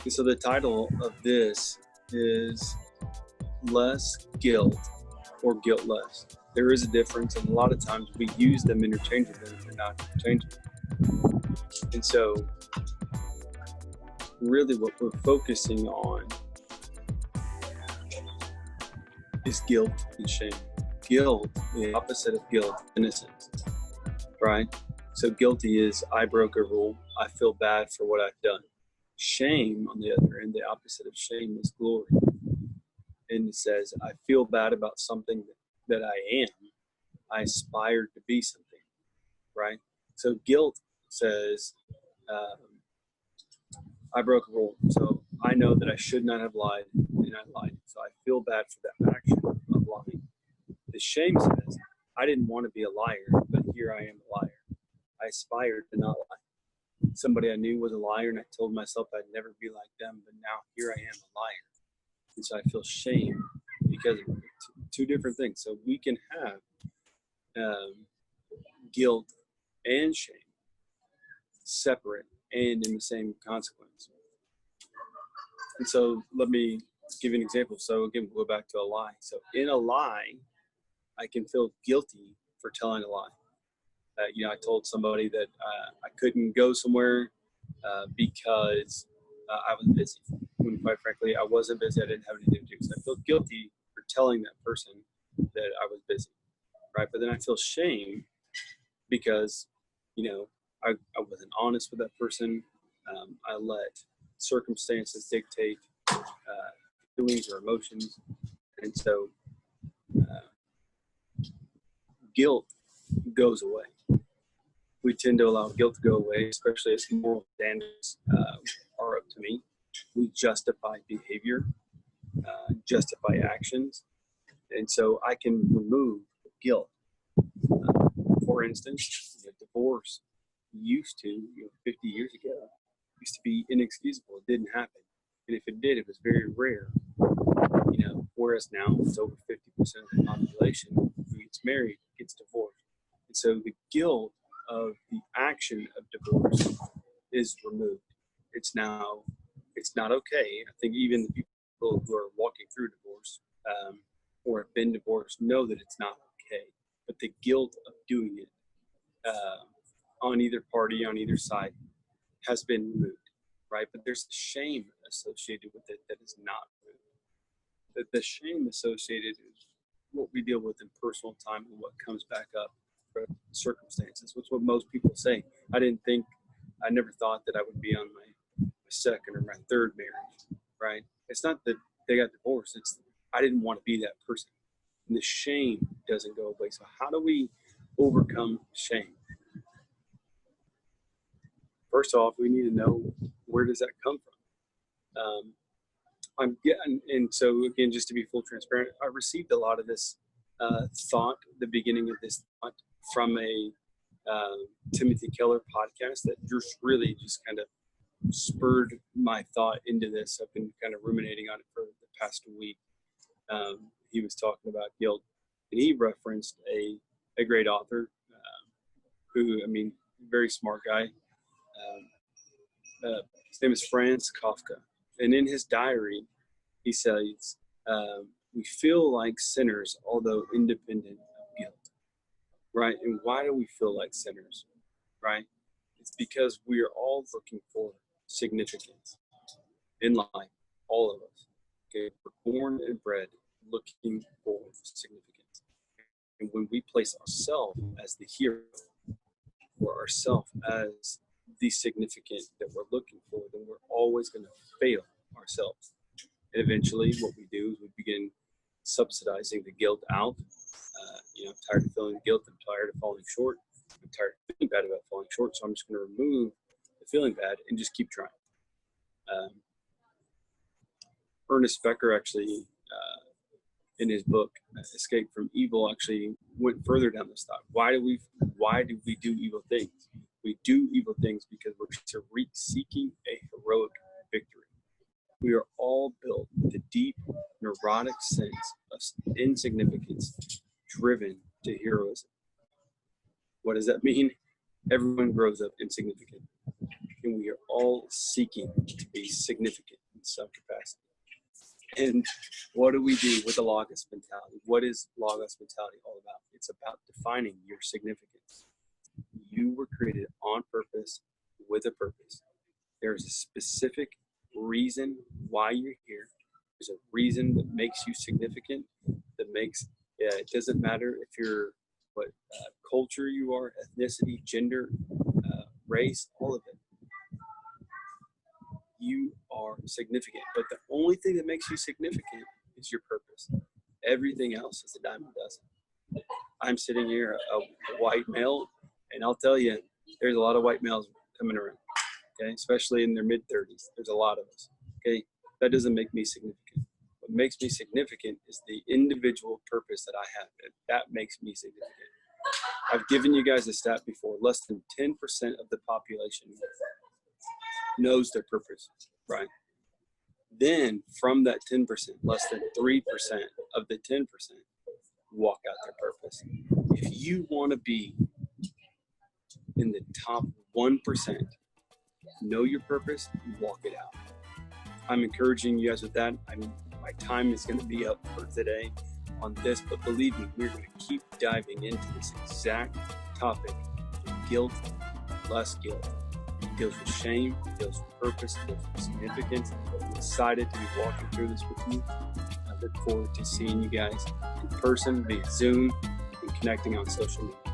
So the title of this is Less Guilt or Guiltless. There is a difference, and a lot of times we use them interchangeably if they're not interchangeable. And so really what we're focusing on is guilt and shame. Guilt, the opposite of guilt, innocence, right? So guilty is I broke a rule, I feel bad for what I've done. Shame, on the other end, the opposite of shame is glory. And it says, I feel bad about something that I am. I aspired to be something, right? So guilt says, I broke a rule. So I know that I should not have lied, and I lied. So I feel bad for that action of lying. The shame says, I didn't want to be a liar, but here I am a liar. I aspired to not lie. Somebody I knew was a liar, and I told myself I'd never be like them, but now here I am a liar. And so I feel shame because of two different things. So we can have guilt and shame separate and in the same consequence. And so let me give you an example. So again, we'll go back to a lie. So in a lie, I can feel guilty for telling a lie. I told somebody that I couldn't go somewhere because I was busy. When quite frankly, I wasn't busy. I didn't have anything to do. So I feel guilty for telling that person that I was busy, right? But then I feel shame because, I wasn't honest with that person. I let circumstances dictate feelings or emotions. And so guilt goes away. We tend to allow guilt to go away, especially as moral standards are up to me. We justify behavior, justify actions, and so I can remove guilt. For instance, divorce used to, 50 years ago, used to be inexcusable. It didn't happen, and if it did, it was very rare. Whereas now it's over 50% of the population who gets married gets divorced, and so the guilt of the action of divorce is removed. It's not okay. I think even the people who are walking through divorce or have been divorced know that it's not okay. But the guilt of doing it on either party, on either side, has been removed, right? But there's shame associated with it that is not removed. The shame associated is what we deal with in personal time and what comes back up. Circumstances, which is what most people say. I never thought that I would be on my second or my third marriage, right? It's not that they got divorced, it's I didn't want to be that person. And the shame doesn't go away. So how do we overcome shame? First off, we need to know, where does that come from? And so again, just to be full transparent, I received a lot of this thought, the beginning of this thought, from a Timothy Keller podcast that just really kind of spurred my thought into this. I've been kind of ruminating on it for the past week. He was talking about guilt, and he referenced a great author who, very smart guy. His name is Franz Kafka. And in his diary, he says, we feel like sinners, although independent of guilt. Right? And why do we feel like sinners? Right? It's because we are all looking for significance in life, all of us. Okay, we're born and bred looking for significance. And when we place ourselves as the hero or ourselves as the significant that we're looking for, then we're always going to fail ourselves. And eventually what we do is we begin subsidizing the guilt out. I'm tired of feeling guilt. I'm tired of falling short. I'm tired of feeling bad about falling short. So I'm just going to remove the feeling bad and just keep trying. Ernest Becker actually, in his book, Escape from Evil, actually went further down this thought. Why do we do evil things? We do evil things because we're seeking a heroic victory. We are all built with a deep, neurotic sense of insignificance, driven to heroism. What does that mean? Everyone grows up insignificant, and we are all seeking to be significant. some capacity. And what do we do with the Logos mentality? What is Logos mentality all about? It's about defining your significance. You were created on purpose with a purpose. There's a specific reason why you're here. There's a reason that makes you significant, that makes, it doesn't matter if you're what culture you are, ethnicity, gender, race, all of it. You are significant. But the only thing that makes you significant is your purpose. Everything else is a dime a dozen. I'm sitting here, a white male, and I'll tell you, there's a lot of white males coming around, okay? Especially in their mid-30s. There's a lot of us, okay? That doesn't make me significant. What makes me significant is the individual purpose that I have. That makes me significant. I've given you guys a stat before. Less than 10% of the population knows their purpose, right? Then from that 10%, less than 3% of the 10% walk out their purpose. If you want to be in the top 1%, know your purpose, walk it out. I'm encouraging you guys with that. My time is going to be up for today on this, but believe me, we're going to keep diving into this exact topic, guilt, less guilt. It deals with shame, it deals with purpose, it deals with significance. I'm excited to be walking through this with you. I look forward to seeing you guys in person via Zoom and connecting on social media.